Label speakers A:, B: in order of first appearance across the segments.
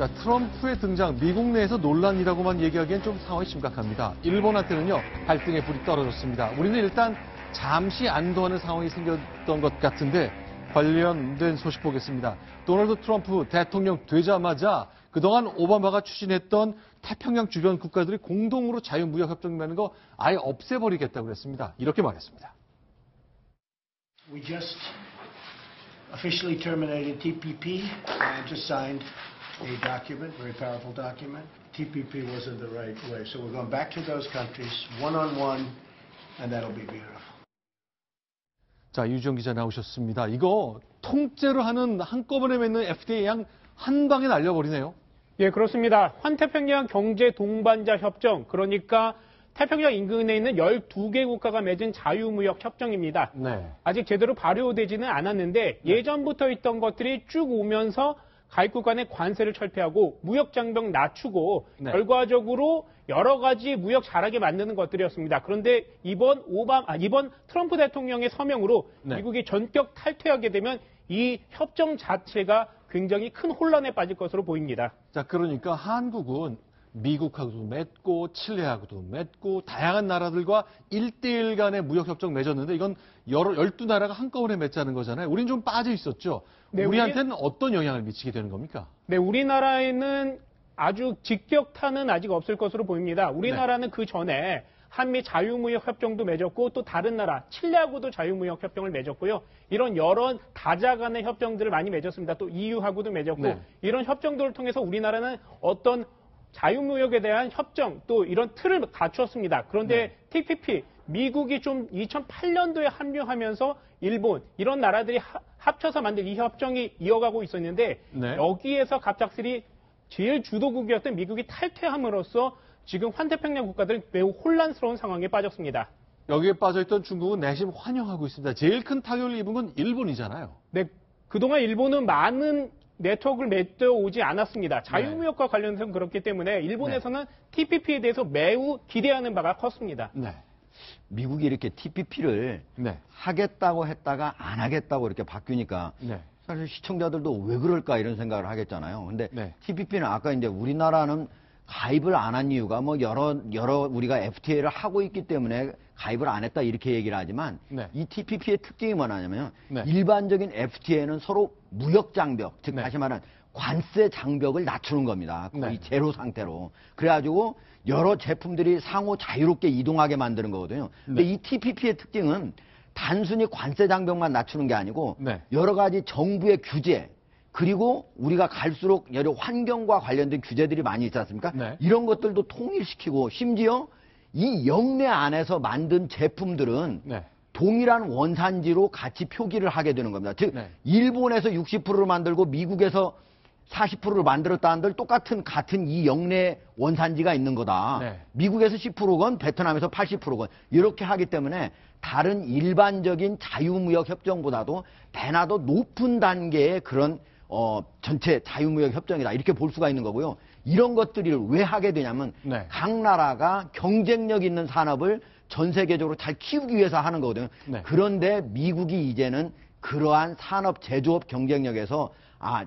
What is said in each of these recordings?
A: 자, 트럼프의 등장, 미국 내에서 논란이라고만 얘기하기엔 좀 상황이 심각합니다. 일본한테는요, 갈등의 불이 떨어졌습니다. 우리는 일단 잠시 안도하는 상황이 생겼던 것 같은데 관련된 소식 보겠습니다. 도널드 트럼프 대통령 되자마자 그동안 오바마가 추진했던 태평양 주변 국가들이 공동으로 자유무역협정 맺는 거 아예 없애버리겠다고 그랬습니다. 이렇게 말했습니다.
B: We just officially terminated TPP and just signed a document, very powerful document. TPP wasn't the right way. So we're going back to those countries, one-on-one, and that'll be beautiful.
A: 자, 유지영 기자 나오셨습니다. 이거 통째로 하는 한꺼번에 맺는 FTA 양 한 방에 날려버리네요.
C: 예, 그렇습니다. 환태평양 경제 동반자 협정, 그러니까 태평양 인근에 있는 12개 국가가 맺은 자유무역 협정입니다.
A: 네.
C: 아직 제대로 발효되지는 않았는데 예전부터 있던 것들이 쭉 오면서 가입국 간의 관세를 철폐하고 무역 장벽 낮추고
A: 네.
C: 결과적으로 여러 가지 무역 잘하게 만드는 것들이었습니다. 그런데 이번 트럼프 대통령의 서명으로
A: 네.
C: 미국이 전격 탈퇴하게 되면 이 협정 자체가 굉장히 큰 혼란에 빠질 것으로 보입니다.
A: 자, 그러니까 한국은 미국하고도 맺고 칠레하고도 맺고 다양한 나라들과 1대1 간의 무역협정 맺었는데 이건 12나라가 한꺼번에 맺자는 거잖아요. 우린 좀 빠져 있었죠. 네, 우리한테는 어떤 영향을 미치게 되는 겁니까?
C: 네, 우리나라에는 아주 직격탄은 아직 없을 것으로 보입니다. 우리나라는 네. 그 전에 한미 자유무역 협정도 맺었고 또 다른 나라 칠레하고도 자유무역 협정을 맺었고요. 이런 여러 다자 간의 협정들을 많이 맺었습니다. 또 EU하고도 맺었고 네. 이런 협정들을 통해서 우리나라는 어떤 자유무역에 대한 협정 또 이런 틀을 갖추었습니다. 그런데 네. TPP 미국이 좀 2008년도에 합류하면서 일본 이런 나라들이 합쳐서 만든 이 협정이 이어가고 있었는데 네. 여기에서 갑작스레 제일 주도국이었던 미국이 탈퇴함으로써 지금 환태평양 국가들 매우 혼란스러운 상황에 빠졌습니다.
A: 여기에 빠져있던 중국은 내심 환영하고 있습니다. 제일 큰 타격을 입은 건 일본이잖아요.
C: 네, 그동안 일본은 많은 네트워크를 맺어 오지 않았습니다. 자유무역과 네. 관련해서는 그렇기 때문에 일본에서는 네. TPP에 대해서 매우 기대하는 바가 컸습니다.
D: 네. 미국이 이렇게 TPP를
A: 네.
D: 하겠다고 했다가 안 하겠다고 이렇게 바뀌니까
A: 네.
D: 사실 시청자들도 왜 그럴까 이런 생각을 하겠잖아요. 근데
A: 네.
D: TPP는 아까 이제 우리나라는 가입을 안 한 이유가 뭐 여러 우리가 FTA를 하고 있기 때문에 가입을 안 했다 이렇게 얘기를 하지만
A: 네.
D: 이 TPP의 특징이 뭐냐면
A: 네.
D: 일반적인 FTA는 서로 무역 장벽, 즉
A: 네.
D: 다시 말하면 관세 장벽을 낮추는 겁니다. 거의
A: 네.
D: 제로 상태로. 그래가지고 여러 제품들이 상호 자유롭게 이동하게 만드는 거거든요. 근데 이 TPP의 특징은 단순히 관세 장벽만 낮추는 게 아니고
A: 네.
D: 여러 가지 정부의 규제 그리고 우리가 갈수록 여러 환경과 관련된 규제들이 많이 있지 않습니까?
A: 네.
D: 이런 것들도 통일시키고 심지어 이 영내 안에서 만든 제품들은
A: 네.
D: 동일한 원산지로 같이 표기를 하게 되는 겁니다. 즉
A: 네.
D: 일본에서 60%를 만들고 미국에서 40%를 만들었다 한들 같은 이 영내 원산지가 있는 거다.
A: 네.
D: 미국에서 10%건 베트남에서 80%건 이렇게 하기 때문에 다른 일반적인 자유무역 협정보다도 배나 더 높은 단계의 그런 전체 자유무역 협정이다. 이렇게 볼 수가 있는 거고요. 이런 것들을 왜 하게 되냐면
A: 네.
D: 각 나라가 경쟁력 있는 산업을 전 세계적으로 잘 키우기 위해서 하는 거거든요.
A: 네.
D: 그런데 미국이 이제는 그러한 산업 제조업 경쟁력에서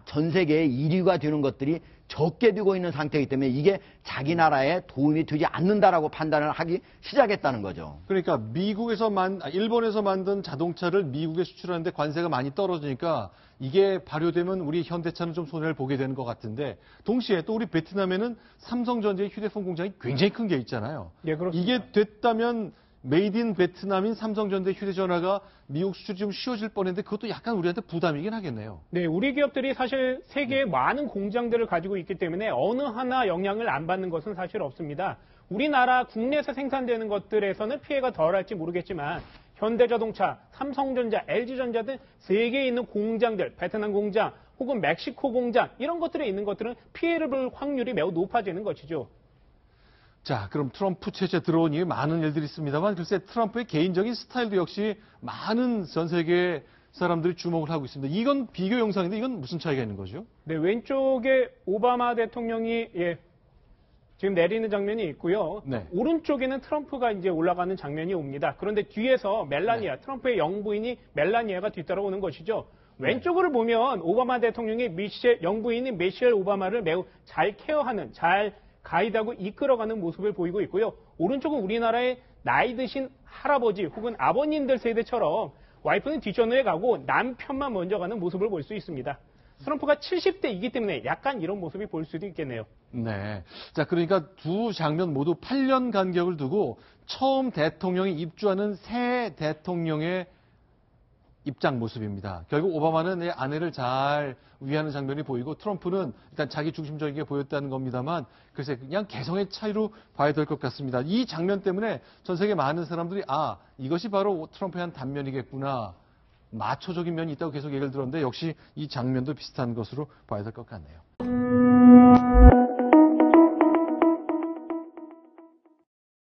D: 전 세계의 1위가 되는 것들이 적게 되고 있는 상태이기 때문에 이게 자기 나라에 도움이 되지 않는다라고 판단을 하기 시작했다는 거죠.
A: 그러니까 일본에서 만든 자동차를 미국에 수출하는데 관세가 많이 떨어지니까 이게 발효되면 우리 현대차는 좀 손해를 보게 되는 것 같은데 동시에 또 우리 베트남에는 삼성전자의 휴대폰 공장이 굉장히 큰 게 있잖아요.
C: 네, 그렇습니다.
A: 이게 됐다면 메이드 인 베트남인 삼성전자의 휴대전화가 미국 수출이 좀 쉬워질 뻔했는데 그것도 약간 우리한테 부담이긴 하겠네요.
C: 네, 우리 기업들이 사실 세계에 많은 공장들을 가지고 있기 때문에 어느 하나 영향을 안 받는 것은 사실 없습니다. 우리나라 국내에서 생산되는 것들에서는 피해가 덜할지 모르겠지만 현대자동차, 삼성전자, LG전자 등 세계에 있는 공장들, 베트남 공장 혹은 멕시코 공장 이런 것들에 있는 것들은 피해를 볼 확률이 매우 높아지는 것이죠.
A: 자, 그럼 트럼프 체제 들어오니 많은 일들이 있습니다만 글쎄 트럼프의 개인적인 스타일도 역시 많은 전 세계 사람들이 주목을 하고 있습니다. 이건 비교 영상인데 이건 무슨 차이가 있는 거죠?
C: 네, 왼쪽에 오바마 대통령이 지금 내리는 장면이 있고요.
A: 네.
C: 오른쪽에는 트럼프가 이제 올라가는 장면이 옵니다. 그런데 뒤에서 멜라니아, 트럼프의 영부인이 멜라니아가 뒤따라오는 것이죠. 왼쪽으로 보면 오바마 대통령이 영부인인 미셸 오바마를 매우 잘 케어하는, 잘 가이드하고 이끌어가는 모습을 보이고 있고요. 오른쪽은 우리나라의 나이 드신 할아버지 혹은 아버님들 세대처럼 와이프는 뒷전에 가고 남편만 먼저 가는 모습을 볼 수 있습니다. 트럼프가 70대이기 때문에 약간 이런 모습이 보일 수도 있겠네요.
A: 네. 자, 그러니까 두 장면 모두 8년 간격을 두고 처음 대통령이 입주하는 새 대통령의 입장 모습입니다. 결국 오바마는 내 아내를 잘 위하는 장면이 보이고 트럼프는 일단 자기 중심적이게 보였다는 겁니다만 글쎄 그냥 개성의 차이로 봐야 될 것 같습니다. 이 장면 때문에 전 세계 많은 사람들이 이것이 바로 트럼프의 한 단면이겠구나. 마초적인 면이 있다고 계속 얘기를 들었는데 역시 이 장면도 비슷한 것으로 봐야 될 것 같네요.